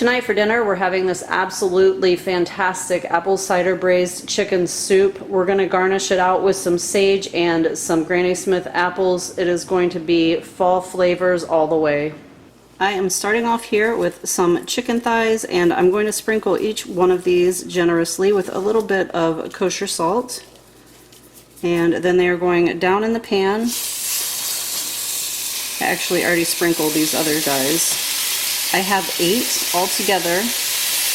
Tonight for dinner, we're having this absolutely fantastic apple cider braised chicken soup. We're going to garnish it out with some sage and some Granny Smith apples. It is going to be fall flavors all the way. I am starting off here with some chicken thighs, and I'm going to sprinkle each one of these generously with a little bit of kosher salt. And then they are going down in the pan. I actually already sprinkled these other guys. I have 8 altogether,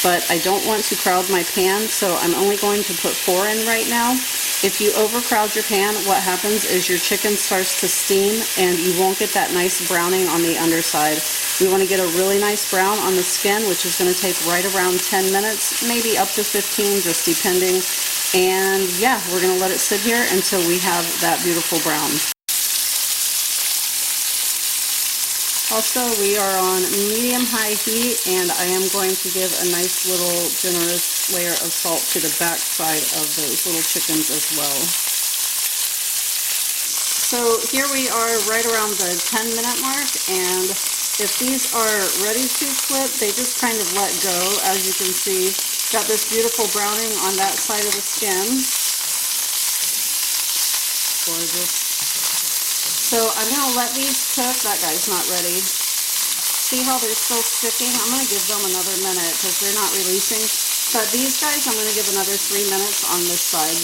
but I don't want to crowd my pan, so I'm only going to put 4 in right now. If you overcrowd your pan, what happens is your chicken starts to steam and you won't get that nice browning on the underside. We want to get a really nice brown on the skin, which is going to take right around 10 minutes, maybe up to 15, just depending. And yeah, we're going to let it sit here until we have that beautiful brown. Also, we are on medium-high heat, and I am going to give a nice little generous layer of salt to the back side of those little chickens as well. So here we are right around the 10-minute mark, and if these are ready to flip, they just kind of let go. As you can see, got this beautiful browning on that side of the skin. Gorgeous. So I'm going to let these cook. That guy's not ready. See how they're still sticking? I'm going to give them another minute because they're not releasing. But these guys, I'm going to give another 3 minutes on this side.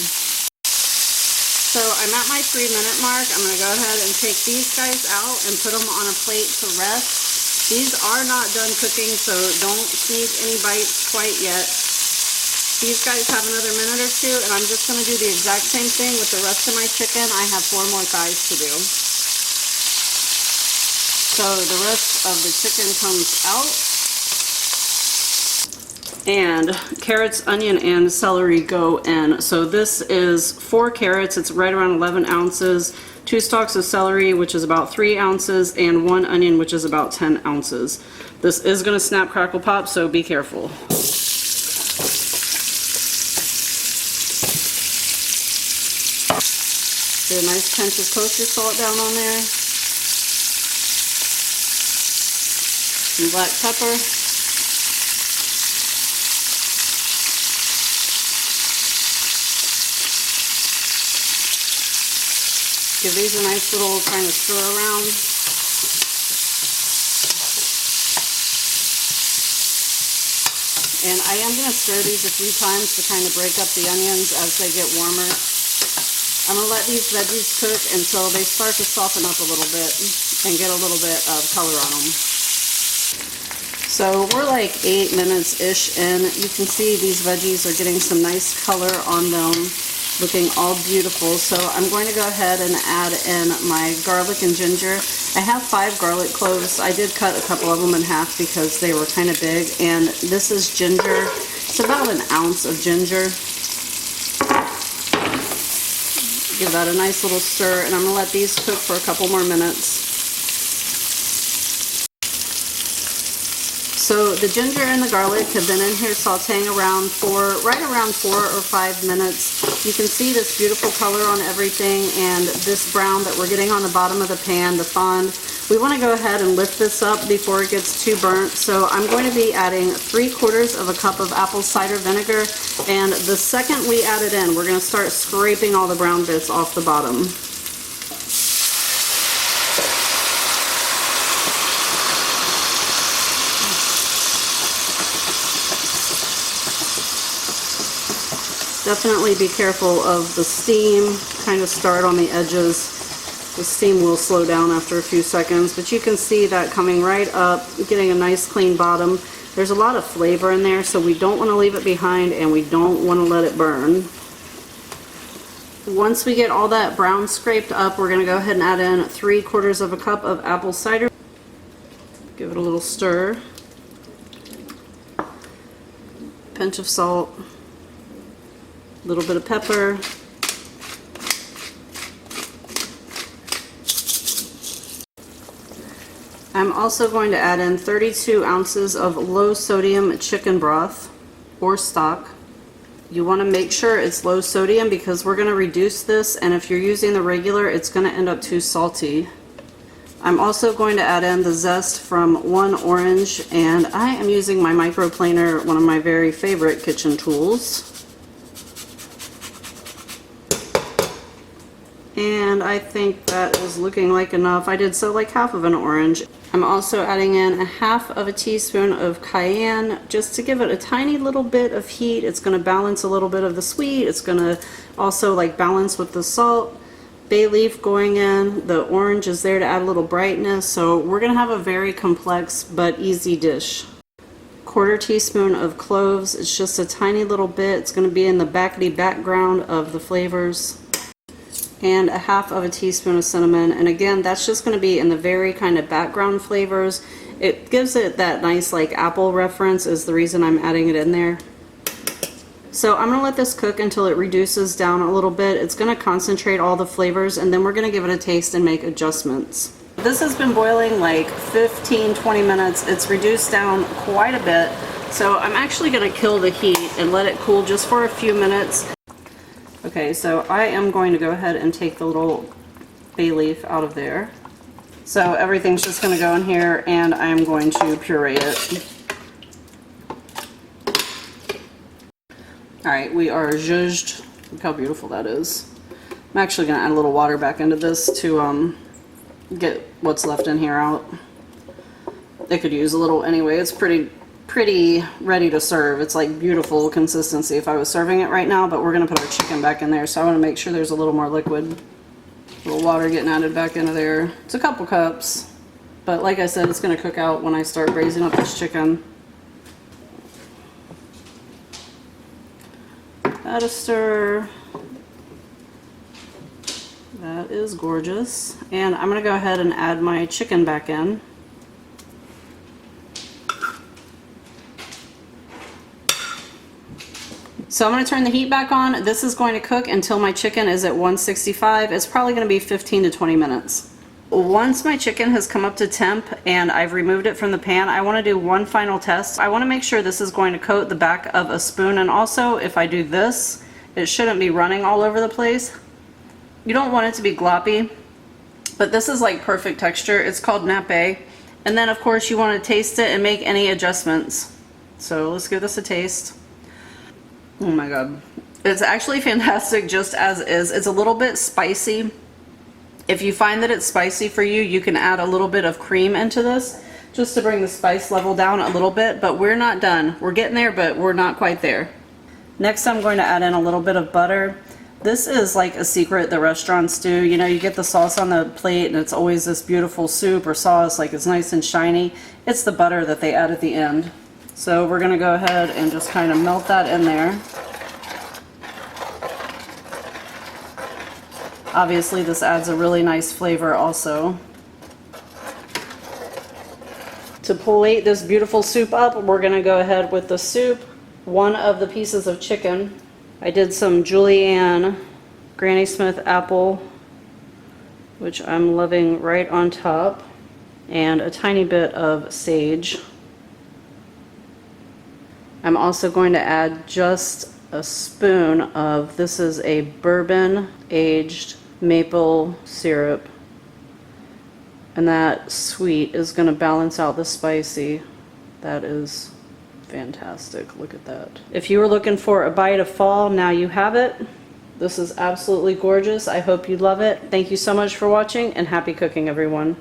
So I'm at my 3-minute mark. I'm going to go ahead and take these guys out and put them on a plate to rest. These are not done cooking, so don't sneak any bites quite yet. These guys have another minute or 2, and I'm just going to do the exact same thing with the rest of my chicken. I have 4 more thighs to do. So the rest of the chicken comes out. And carrots, onion, and celery go in. So this is 4 carrots. It's right around 11 ounces. 2 stalks of celery, which is about 3 ounces, and 1 onion, which is about 10 ounces. This is going to snap, crackle, pop, so be careful. Get a nice pinch of kosher salt down on there. Some black pepper. Give these a nice little kind of stir around. And I am going to stir these a few times to kind of break up the onions as they get warmer. I'm going to let these veggies cook until they start to soften up a little bit and get a little bit of color on them. So we're like 8 minutes-ish in. You can see these veggies are getting some nice color on them, looking all beautiful. So I'm going to go ahead and add in my garlic and ginger. I have 5 garlic cloves. I did cut a couple of them in half because they were kind of big. And this is ginger. It's about 1 ounce of ginger. Give that a nice little stir, and I'm going to let these cook for a couple more minutes. So the ginger and the garlic have been in here sauteing around right around 4 or 5 minutes. You can see this beautiful color on everything, and this brown that we're getting on the bottom of the pan, the fond. We want to go ahead and lift this up before it gets too burnt. So I'm going to be adding 3/4 of a cup of apple cider vinegar, and the second we add it in, we're going to start scraping all the brown bits off the bottom. Definitely be careful of the steam, kind of start on the edges. The steam will slow down after a few seconds, but you can see that coming right up, getting a nice clean bottom. There's a lot of flavor in there, so we don't want to leave it behind and we don't want to let it burn. Once we get all that brown scraped up, we're going to go ahead and add in 3/4 of a cup of apple cider. Give it a little stir. Pinch of salt. A little bit of pepper. I'm also going to add in 32 ounces of low sodium chicken broth or stock. You want to make sure it's low sodium because we're going to reduce this, and if you're using the regular, it's going to end up too salty. I'm also going to add in the zest from one orange, and I am using my microplaner, one of my very favorite kitchen tools. And I think that is looking like enough. I did so like half of an orange. I'm also adding in a half of a teaspoon of cayenne just to give it a tiny little bit of heat. It's going to balance a little bit of the sweet. It's going to also like balance with the salt. Bay leaf going in. The orange is there to add a little brightness. So we're going to have a very complex but easy dish. 1/4 teaspoon of cloves. It's just a tiny little bit. It's going to be in the background of the flavors. And a half of a teaspoon of cinnamon, and again that's just going to be in the very kind of background flavors. It gives it that nice like apple reference is the reason I'm adding it in there. So I'm going to let this cook until it reduces down a little bit. It's going to concentrate all the flavors, and then we're going to give it a taste and make adjustments. This has been boiling like 15-20 minutes. It's reduced down quite a bit, so I'm actually going to kill the heat and let it cool just for a few minutes. Okay, so I am going to go ahead and take the little bay leaf out of there. So everything's just going to go in here, and I'm going to puree it. Alright, we are zhuzhed. Look how beautiful that is. I'm actually going to add a little water back into this to get what's left in here out. They could use a little anyway. It's pretty ready to serve. It's like beautiful consistency if I was serving it right now, but we're going to put our chicken back in there, so I want to make sure there's a little more liquid. A little water getting added back into there. It's a couple cups, but like I said, it's going to cook out when I start braising up this chicken. Add a stir. That is gorgeous. And I'm going to go ahead and add my chicken back in. So I'm going to turn the heat back on. This is going to cook until my chicken is at 165. It's probably going to be 15 to 20 minutes. Once my chicken has come up to temp and I've removed it from the pan, I want to do one final test. I want to make sure this is going to coat the back of a spoon, and also if I do this, it shouldn't be running all over the place. You don't want it to be gloppy, but this is like perfect texture. It's called nappe. And then of course you want to taste it and make any adjustments. So let's give this a taste. Oh my god. It's actually fantastic just as is. It's a little bit spicy. If you find that it's spicy for you, you can add a little bit of cream into this just to bring the spice level down a little bit, but we're not done. We're getting there, but we're not quite there. Next, I'm going to add in a little bit of butter. This is like a secret the restaurants do. You know, you get the sauce on the plate and it's always this beautiful soup or sauce, like it's nice and shiny. It's the butter that they add at the end. So we're going to go ahead and just kind of melt that in there. Obviously this adds a really nice flavor also. To pullate this beautiful soup up, we're going to go ahead with the soup, one of the pieces of chicken. I did some julienne Granny Smith apple, which I'm loving, right on top, and a tiny bit of sage. I'm also going to add just a spoon of, this is a bourbon aged maple syrup, and that sweet is going to balance out the spicy. That is fantastic. Look at that. If you were looking for a bite of fall, now you have it. This is absolutely gorgeous. I hope you love it. Thank you so much for watching, and happy cooking, everyone.